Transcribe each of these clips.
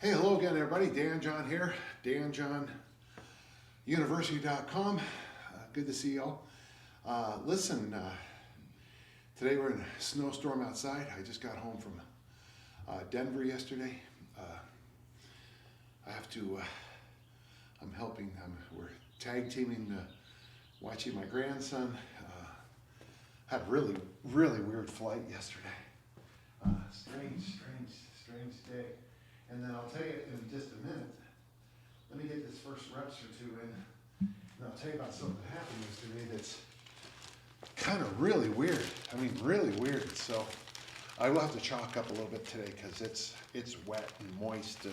Hey, hello again, everybody. Dan John here, danjohnuniversity.com. Good to see y'all. Listen, today we're in a snowstorm outside. I just got home from Denver yesterday. We're tag teaming, watching my grandson. Had a really weird flight yesterday. Strange day. And then I'll tell you in just a minute, let me get this first reps or two in, and I'll tell you about something that happened yesterday that's kind of really weird. I mean, really weird. So I will have to chalk up a little bit today because it's wet and moist,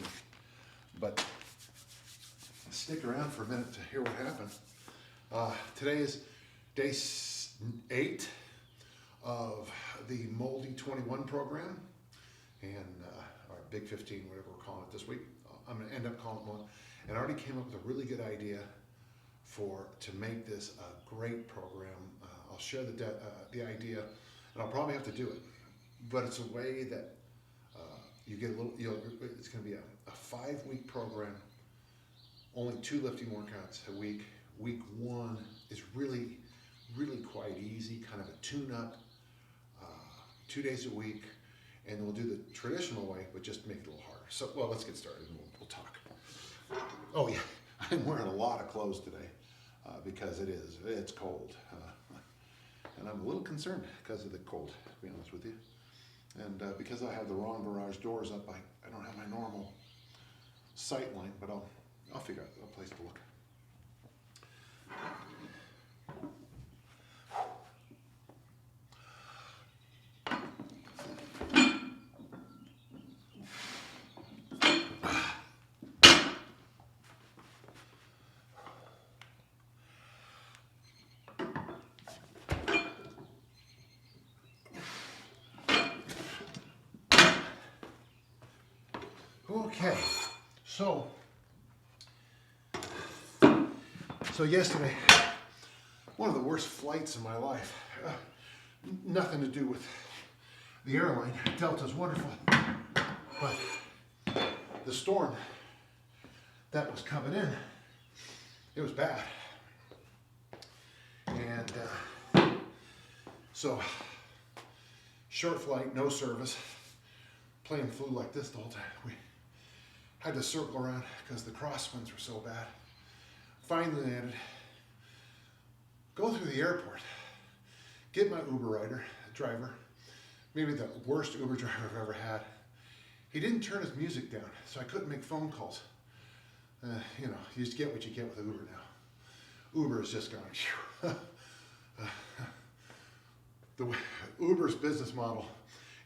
but stick around for a minute to hear what happened. Today is day 8 of the Moldy 21 program, and or Big 15, whatever we're calling it this week. I'm going to end up calling it one. And I already came up with a really good idea to make this a great program. I'll share the idea, and I'll probably have to do it. But it's a way that you get a little. It's going to be a 5-week program. Only 2 lifting workouts a week. Week 1 is really quite easy, kind of a tune-up. 2 days a week. And we'll do the traditional way, but just make it a little harder. So, well, let's get started and we'll talk. Oh yeah, I'm wearing a lot of clothes today because it's cold. And I'm a little concerned because of the cold, to be honest with you. And because I have the wrong garage doors up, I don't have my normal sight line, but I'll figure out a place to look. Okay, so yesterday, one of the worst flights of my life. Nothing to do with the airline. Delta's wonderful, but the storm that was coming in, it was bad. And so, short flight, no service, plane flew like this the whole time. We had to circle around because the crosswinds were so bad. Finally landed, go through the airport, get my Uber driver, maybe the worst Uber driver I've ever had. He didn't turn his music down, so I couldn't make phone calls. You just get what you get with Uber now. Uber is just going, Uber's business model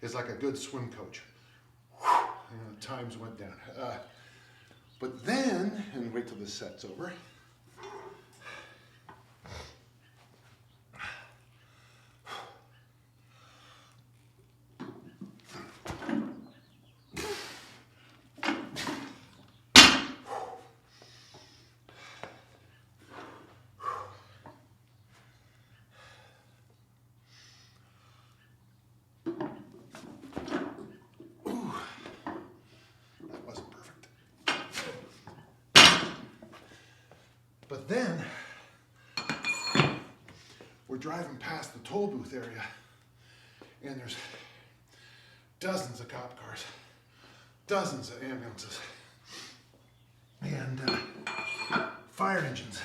is like a good swim coach. Times went down. But then, and wait till this set's over. But then, we're driving past the toll booth area, and there's dozens of cop cars, dozens of ambulances, and fire engines.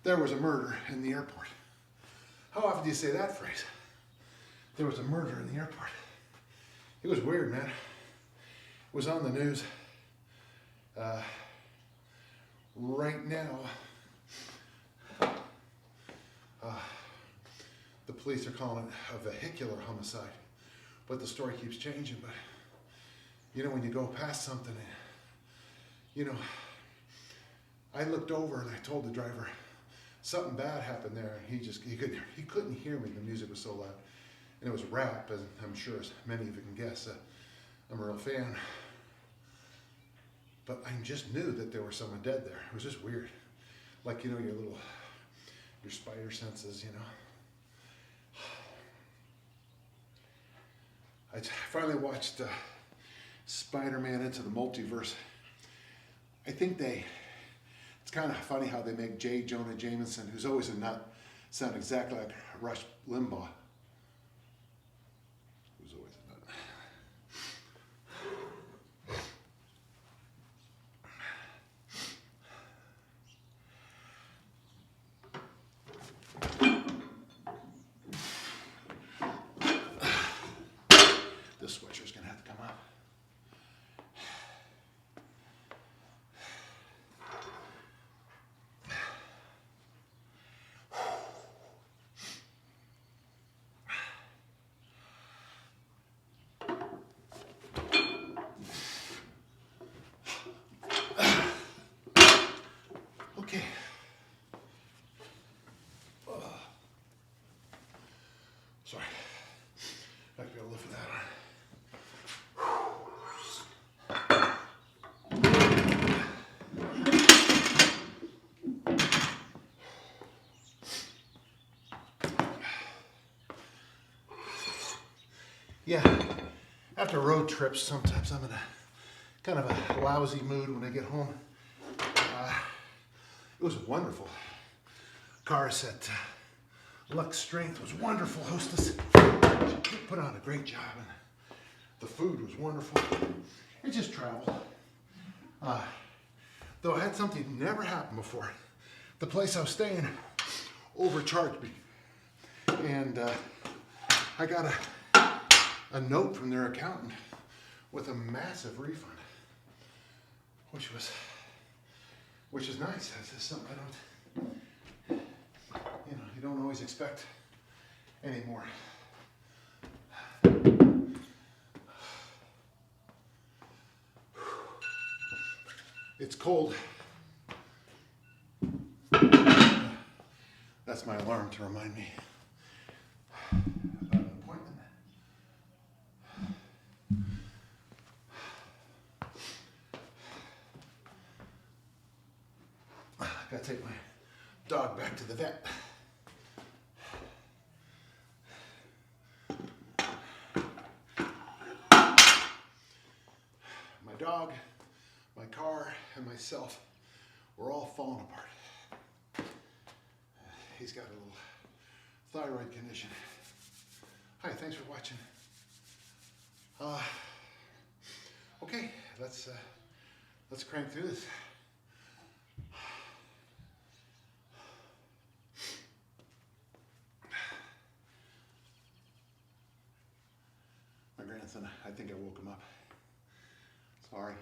There was a murder in the airport. How often do you say that phrase? There was a murder in the airport. It was weird, man. It was on the news. Right now, the police are calling it a vehicular homicide, but the story keeps changing. But when you go past something, I looked over and I told the driver something bad happened there, and he couldn't hear me. The music was so loud, and it was rap, as I'm sure as many of you can guess. I'm a real fan. But I just knew that there was someone dead there. It was just weird. Like, your spider senses, I finally watched Spider-Man into the multiverse. I think it's kind of funny how they make J. Jonah Jameson, who's always a nut, sound exactly like Rush Limbaugh. Who's always a nut. This sweatshirt is going to have to come up. Okay. Sorry. I gotta lift that on. Yeah, after road trips, sometimes I'm in a kind of a lousy mood when I get home. It was wonderful. Cars at Lux Strength was wonderful. Hostess she put on a great job, and the food was wonderful. It just travel. Though I had something never happened before. The place I was staying overcharged me, and I got a note from their accountant with a massive refund, which is nice. That's just something I don't, you don't always expect anymore. It's cold. That's my alarm to remind me about an appointment. I gotta take my dog back to the vet. My dog, my car, and myself, we're all falling apart. He's got a little thyroid condition. Hi, thanks for watching. Okay, let's crank through this. My grandson, I think I woke him up. Sorry.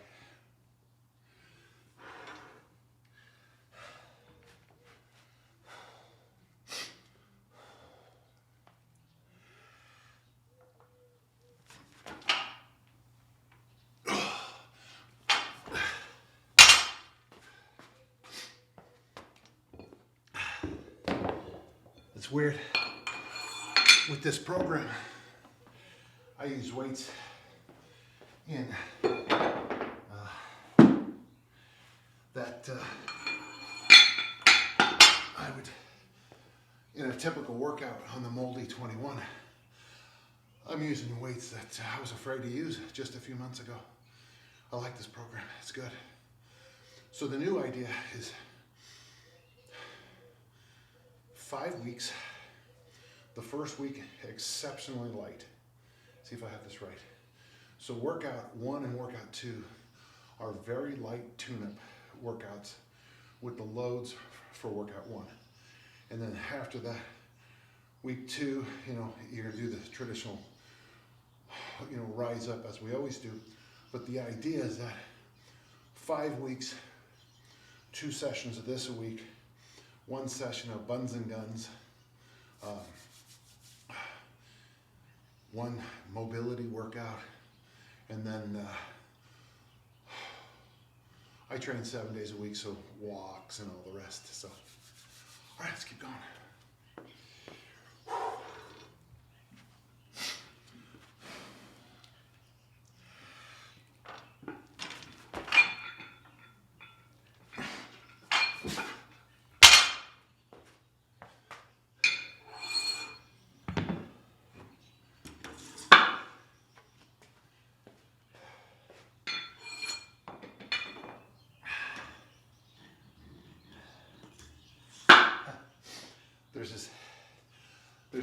It's weird. With this program, I use weights in that I would, in a typical workout on the Moldy 21, I'm using weights that I was afraid to use just a few months ago. I like this program, it's good. So the new idea is 5 weeks. The first week, exceptionally light. See if I have this right. So workout 1 and workout 2 are very light tune-up workouts with the loads for workout 1. And then after that, week 2, you're gonna do the traditional, rise up as we always do. But the idea is that 5 weeks, 2 sessions of this a week, 1 session of buns and guns, 1 mobility workout, and then I train 7 days a week, so walks and all the rest. So, all right, let's keep going.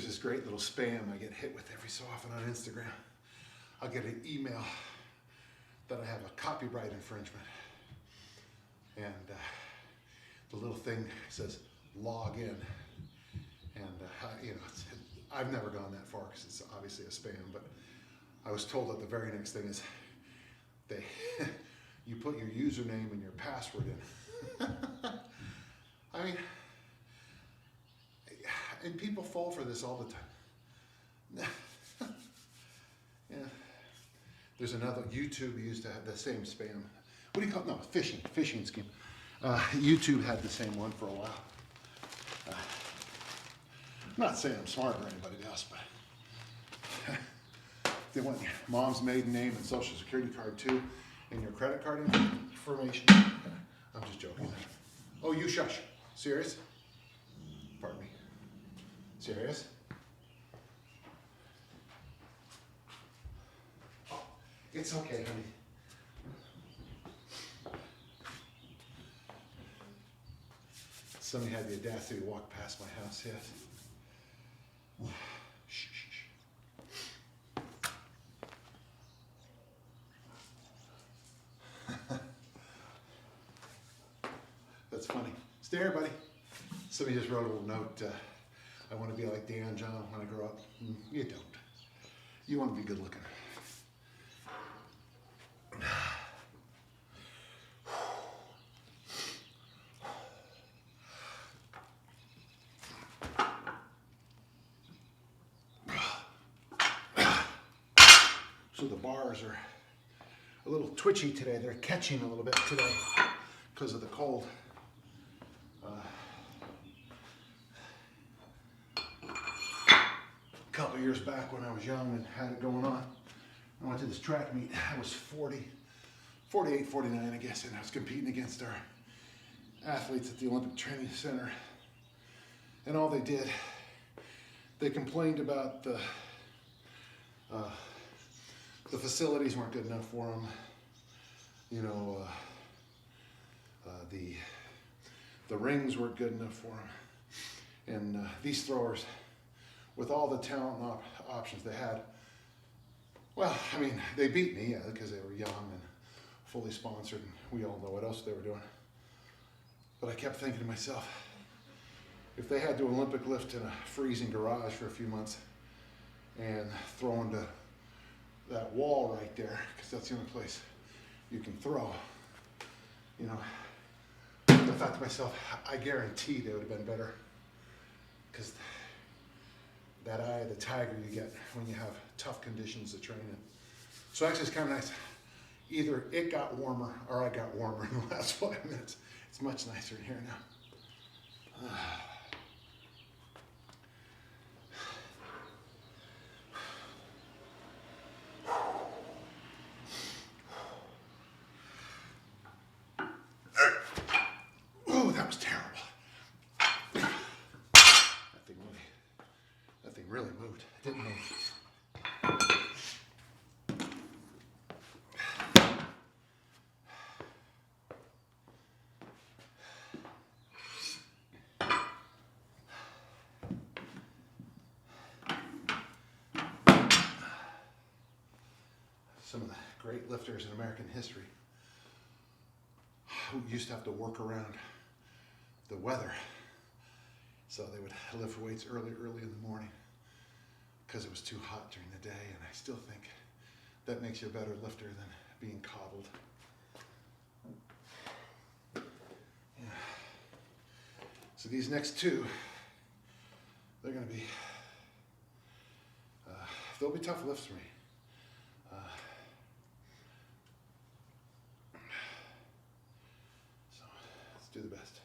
there's this great little spam I get hit with every so often on Instagram. I'll get an email that I have a copyright infringement. And the little thing says log in. And you know, I've never gone that far because it's obviously a spam, but I was told that the very next thing is you put your username and your password in. I mean, and people fall for this all the time. Yeah. There's another, YouTube used to have the same spam. What do you call it? No, phishing scheme. YouTube had the same one for a while. I'm not saying I'm smarter than anybody else, but they want your mom's maiden name and social security card too, and your credit card information. I'm just joking. Oh, you shush. Serious? Pardon me. Serious? Oh, it's okay, honey. Somebody had the audacity to walk past my house yet. Shh, shh, shh. That's funny. Stay here, buddy. Somebody just wrote a little note. I want to be like Dan John when I grow up. You don't. You want to be good looking. So the bars are a little twitchy today. They're catching a little bit today because of the cold. A couple of years back when I was young and had it going on, I went to this track meet. I was 48, 49, I guess, and I was competing against our athletes at the Olympic Training Center. And all they did, they complained about the facilities weren't good enough for them. You know, the rings weren't good enough for them. And these throwers, with all the talent and options they had, well, I mean, they beat me, yeah, because they were young and fully sponsored, and we all know what else they were doing. But I kept thinking to myself, if they had to Olympic lift in a freezing garage for a few months and throw into that wall right there, because that's the only place you can throw, you know, I thought to myself, I guarantee they would have been better, because that eye of the tiger you get when you have tough conditions to train in. So actually it's kind of nice. Either it got warmer or I got warmer in the last 5 minutes. It's much nicer in here now. Oh, that was terrible. That thing really moved. It didn't move. Some of the great lifters in American history who used to have to work around the weather. So they would lift weights early in the morning because it was too hot during the day. And I still think that makes you a better lifter than being coddled. Yeah. So these next two, they're going to be, they'll be tough lifts for me. So let's do the best.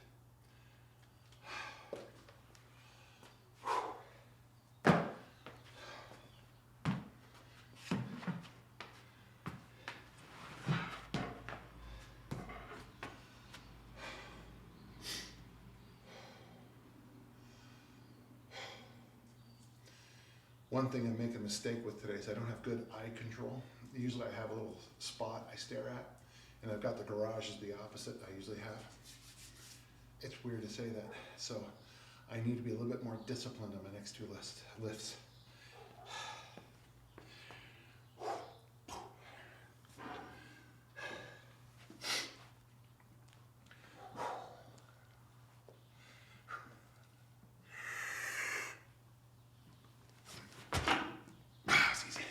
One thing I make a mistake with today is I don't have good eye control. Usually I have a little spot I stare at, and I've got the garage as the opposite I usually have. It's weird to say that. So I need to be a little bit more disciplined on my next two lifts. It's easy.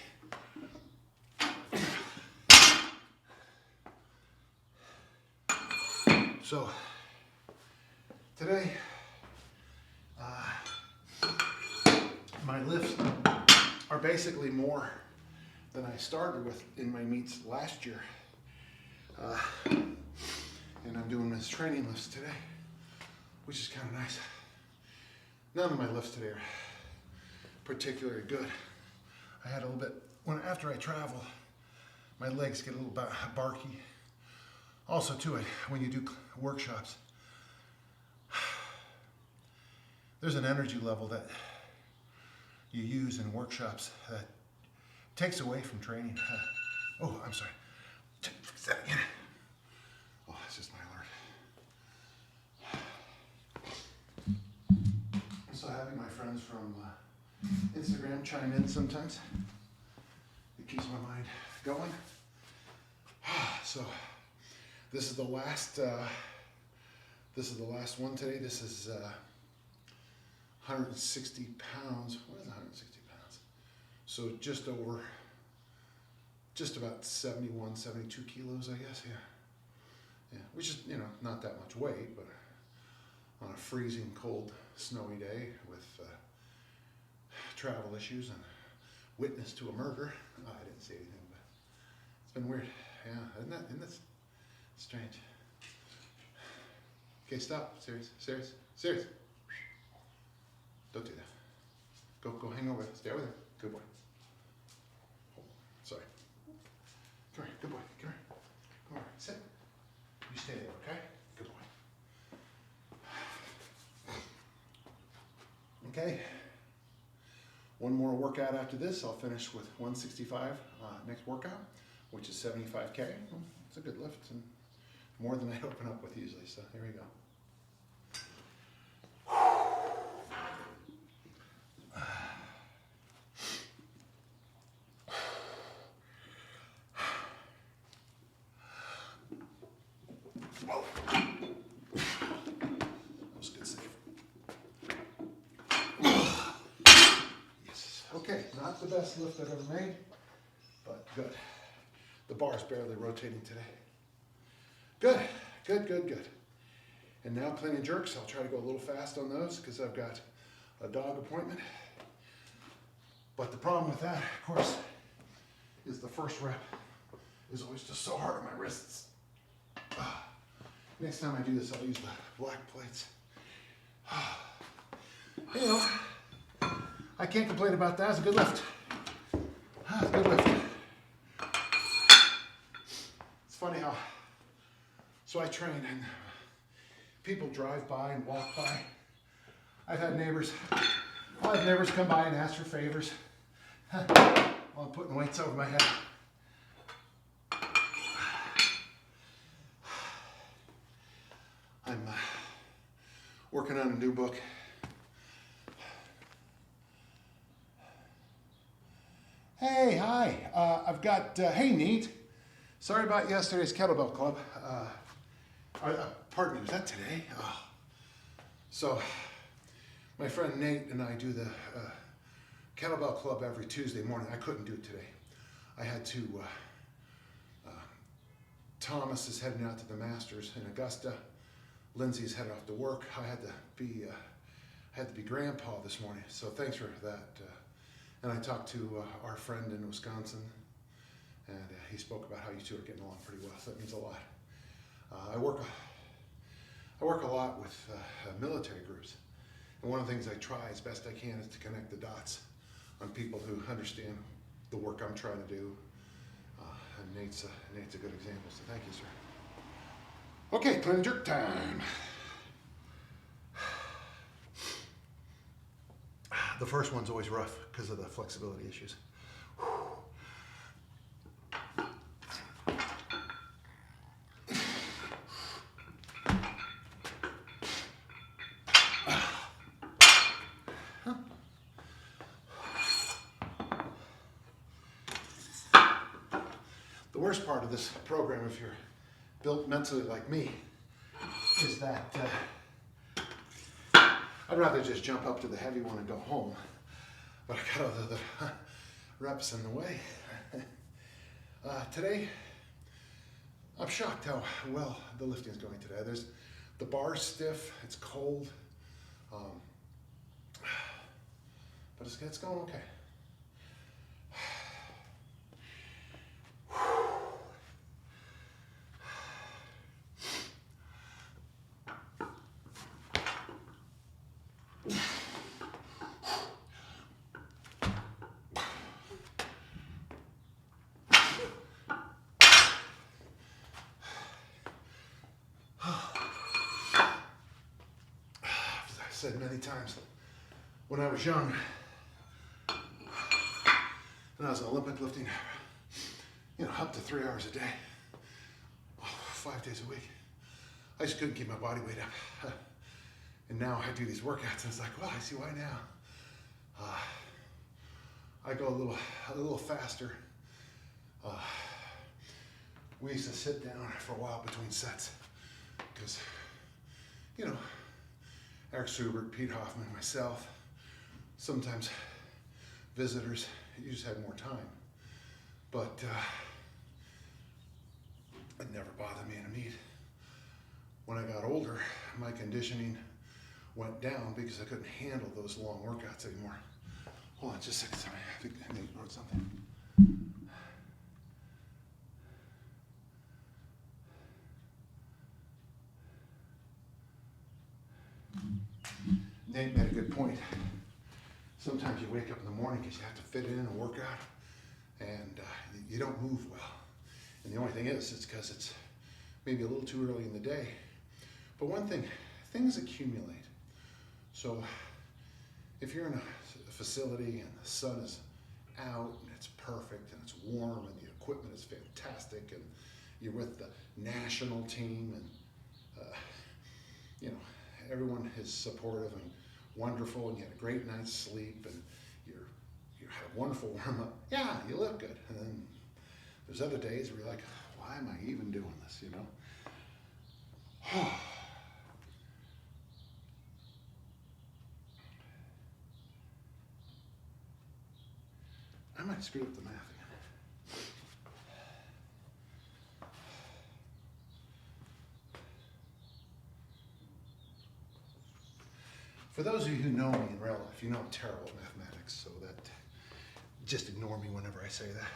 So today, my lifts are basically more than I started with in my meets last year. And I'm doing this training lifts today, which is kind of nice. None of my lifts today are particularly good. I had a little bit, after I travel, my legs get a little barky. Also too, when you do workshops, there's an energy level that you use in workshops that takes away from training. Oh, I'm sorry. Fix that again. Oh, that's just my alert. I'm so happy my friends from Instagram chime in sometimes. It keeps my mind going. So this is the last one today. This is 160 pounds. What is 160 pounds? So just about 71, 72 kilos, I guess. Yeah, which is, not that much weight, but on a freezing cold, snowy day with travel issues and witness to a murder. I didn't see anything, but it's been weird. Yeah, isn't that strange? Okay, stop. Serious. Don't do that. Go hang over there. Stay over there. Good boy. Oh, sorry. Come here. Good boy. Come here. Come over. Sit. You stay there, okay? Good boy. Okay. One more workout after this. I'll finish with 165 next workout, which is 75K. It's a good lift. It's more than I open up with usually, so here we go. Okay, not the best lift I've ever made, but good. The bar's barely rotating today. Good. And now clean and jerks. I'll try to go a little fast on those because I've got a dog appointment. But the problem with that, of course, is the first rep is always just so hard on my wrists. Next time I do this, I'll use the black plates. I can't complain about that. It's a good lift. It's a good lift. It's funny how, so I train and people drive by and walk by. I'll have neighbors come by and ask for favors while I'm putting weights over my head. I'm working on a new book. Hey, hi. I've got, hey, Nate. Sorry about yesterday's kettlebell club. Pardon me, was that today? Oh. So, my friend Nate and I do the kettlebell club every Tuesday morning. I couldn't do it today. I had to, Thomas is heading out to the Masters in Augusta. Lindsay's headed off to work. I had to be grandpa this morning, so thanks for that. And I talked to our friend in Wisconsin, and he spoke about how you two are getting along pretty well, so that means a lot. I work a lot with military groups, and one of the things I try as best I can is to connect the dots on people who understand the work I'm trying to do. And Nate's a good example, so thank you, sir. Okay, clean and jerk time. The first one's always rough because of the flexibility issues. worst part of this program, if you're built mentally like me, is that I'd rather just jump up to the heavy one and go home, but I got all the reps in the way. Today, I'm shocked how well the lifting is going today. The bar's stiff, it's cold, but it's going okay. Said many times, when I was young, when I was an Olympic lifting, up to 3 hours a day, 5 days a week, I just couldn't keep my body weight up. And now I do these workouts, and it's like, well, I see why now. I go a little faster. We used to sit down for a while between sets, because, Eric Subert, Pete Hoffman, myself, sometimes visitors, you just had more time. But it never bothered me in a meet. When I got older, my conditioning went down because I couldn't handle those long workouts anymore. Hold on just a second, I think I wrote something. Nate made a good point. Sometimes you wake up in the morning because you have to fit in a workout and you don't move well. And the only thing is, it's because it's maybe a little too early in the day. But one thing, things accumulate. So if you're in a facility and the sun is out and it's perfect and it's warm and the equipment is fantastic and you're with the national team and everyone is supportive and wonderful, and you had a great night's sleep, and you had a wonderful warm-up. Yeah, you look good. And then there's other days where you're like, why am I even doing this, I might screw up the math again. For those of you who know me in real life, you know I'm terrible at mathematics, so that just ignore me whenever I say that.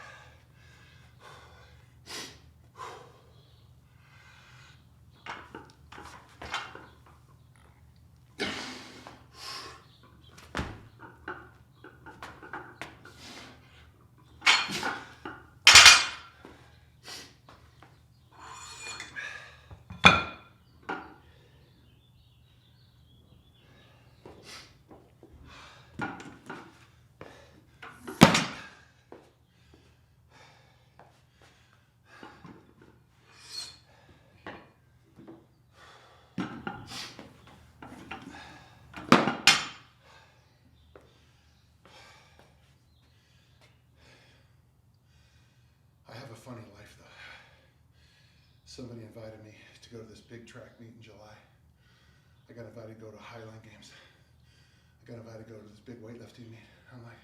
Funny life though. Somebody invited me to go to this big track meet in July. I got invited to go to Highland Games. I got invited to go to this big weightlifting meet. I'm like,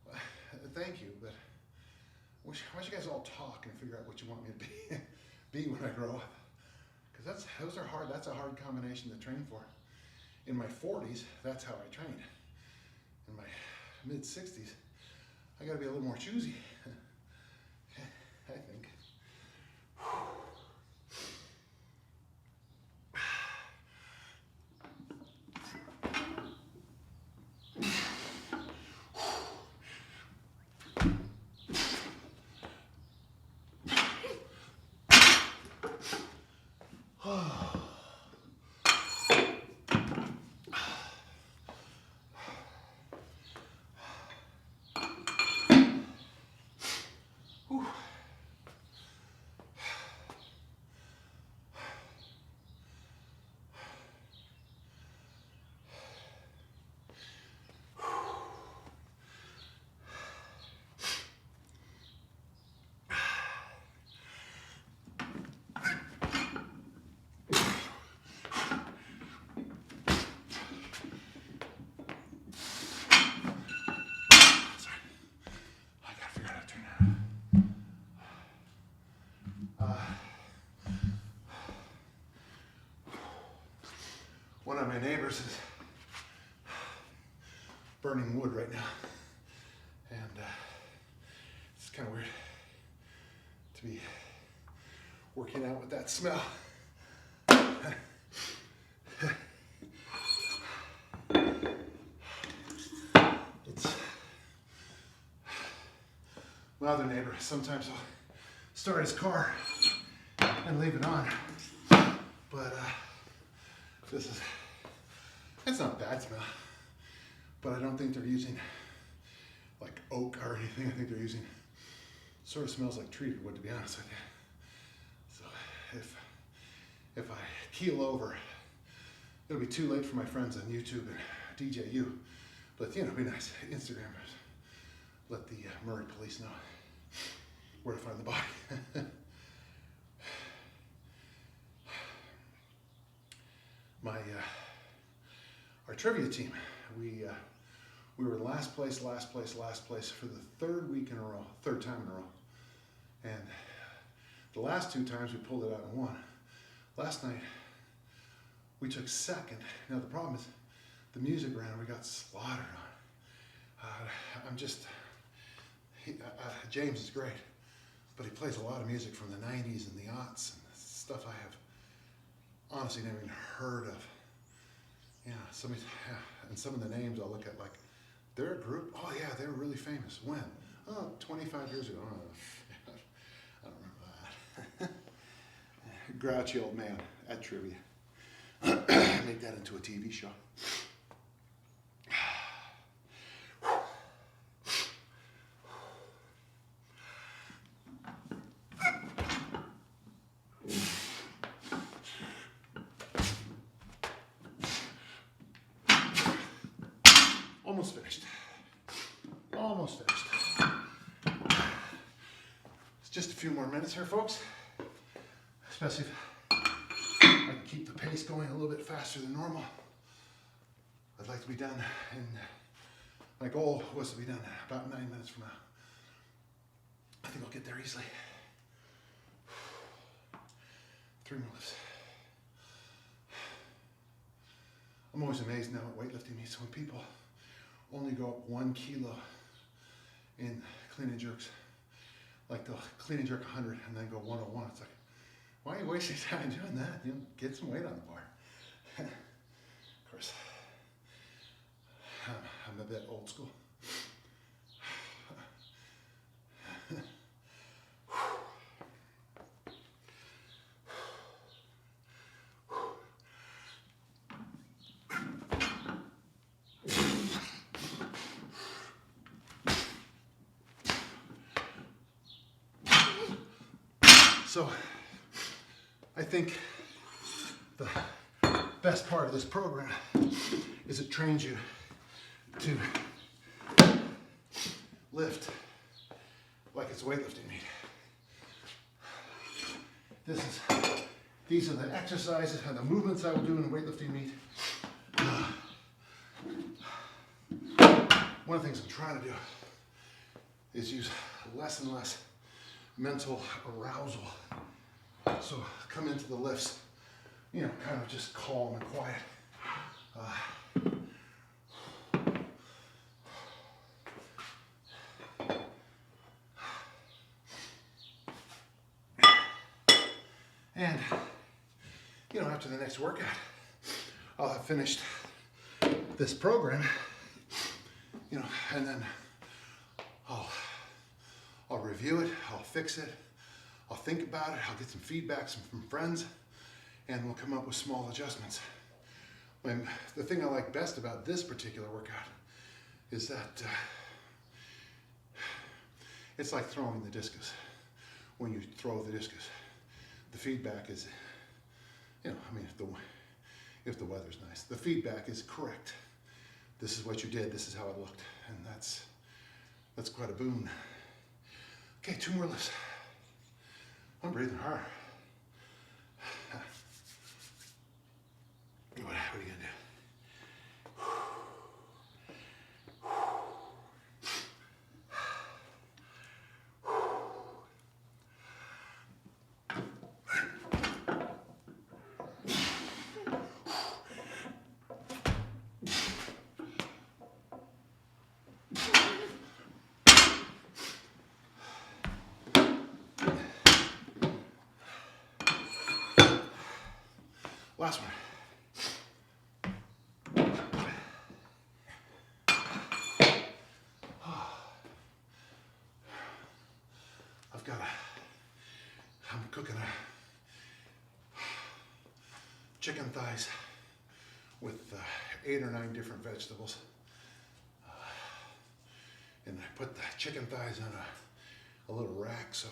well, thank you, but why don't you guys all talk and figure out what you want me to be when I grow up? Because those are hard. That's a hard combination to train for. In my 40s, that's how I trained. In my mid 60s, I got to be a little more choosy. I think. One of my neighbors is burning wood right now, and it's kind of weird to be working out with that smell. It's my other neighbor. Sometimes I'll start his car and leave it on, but it's not a bad smell, but I don't think they're using like oak or anything. I think they're using, sort of smells like treated wood, to be honest with you. So if I keel over, it'll be too late for my friends on YouTube and DJU, but you know, it'd be nice. Instagrammers, let the Murray police know where to find the body. Our trivia team, we were last place for the third time in a row. And the last 2 times we pulled it out and won. Last night, we took second. Now the problem is, the music round we got slaughtered on. James is great, but he plays a lot of music from the 90s and the aughts and stuff I have honestly never even heard of. Yeah, and some of the names I'll look at, like, they're a group. Oh yeah, they were really famous. When? Oh, 25 years ago. I don't remember that. Grouchy old man at trivia. Make that into a TV show. Almost finished. It's just a few more minutes here, folks. Especially if I can keep the pace going a little bit faster than normal. I'd like to be done, and my goal was to be done about 9 minutes from now. I think I'll get there easily. 3 more lifts. I'm always amazed now at weightlifting meets when people only go up 1 kilo in clean and jerks. Like they'll clean and jerk 100 and then go 101. It's like, why are you wasting time doing that? You know, get some weight on the bar. Of course, I'm a bit old school. So, I think the best part of this program is it trains you to lift like it's a weightlifting meet. These are the exercises and the movements I will do in a weightlifting meet. One of the things I'm trying to do is use less and less mental arousal. So come into the lifts, you know, kind of just calm and quiet. And, you know, after the next workout, I'll have finished this program, you know, and then I'll review it, I'll fix it, I'll think about it, I'll get some feedback from friends, and we'll come up with small adjustments. The thing I like best about this particular workout is that it's like throwing the discus. When you throw the discus, the feedback is, you know, I mean, if the weather's nice, the feedback is correct. This is what you did, this is how it looked, and that's quite a boon. Okay, 2 more lifts. I'm breathing hard. What are you gonna do? Last one. I'm cooking chicken thighs with 8 or 9 different vegetables. And I put the chicken thighs on a little rack so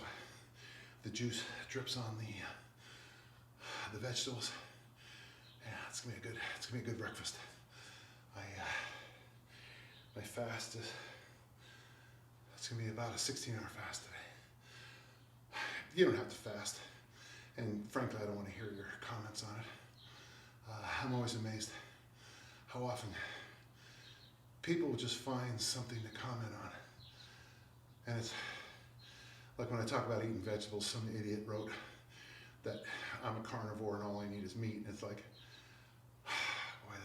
the juice drips on the vegetables. Yeah, it's gonna be a good breakfast. My fast it's gonna be about a 16-hour fast today. You don't have to fast, and frankly, I don't want to hear your comments on it. I'm always amazed how often people will just find something to comment on. And it's like when I talk about eating vegetables, some idiot wrote that I'm a carnivore and all I need is meat. And it's like, boy,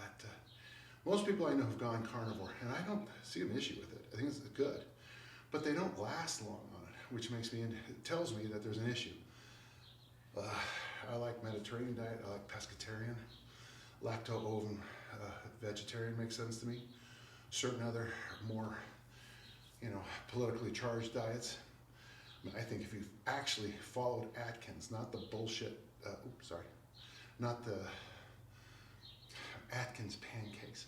most people I know have gone carnivore, and I don't see an issue with it. I think it's good, but they don't last long on it, which it tells me that there's an issue. I like Mediterranean diet. I like pescatarian. Lacto-ovum vegetarian makes sense to me. Certain other more, politically charged diets. I think if you've actually followed Atkins, not the bullshit, not the Atkins pancakes,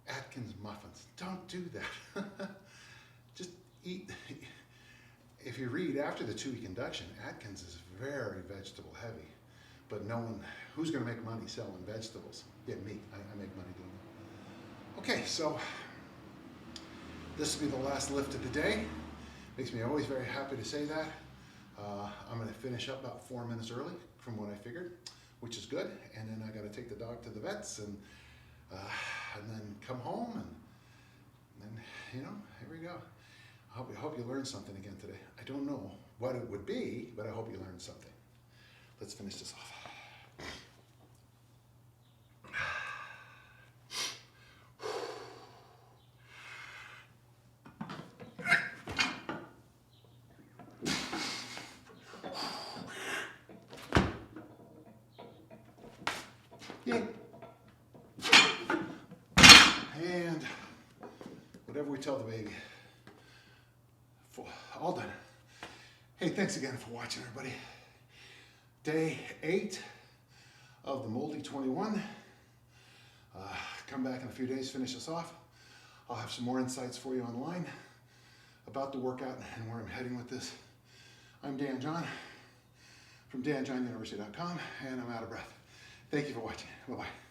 Atkins muffins. Don't do that. Just eat. If you read after the 2-week induction, Atkins is very vegetable heavy, but who's going to make money selling vegetables? Yeah, me. I make money doing it. Okay, so this will be the last lift of the day. Makes me always very happy to say that. I'm going to finish up about 4 minutes early from what I figured, which is good. And then I got to take the dog to the vets and then come home and then, here we go. I hope you learned something again today. I don't know what it would be, but I hope you learned something. Let's finish this off. Yeah. And whatever we tell the baby. All done. Hey, thanks again for watching, everybody. Day 8 of the Moldy 21. Come back in a few days, finish this off. I'll have some more insights for you online about the workout and where I'm heading with this. I'm Dan John from danjohnuniversity.com, and I'm out of breath. Thank you for watching. Bye-bye.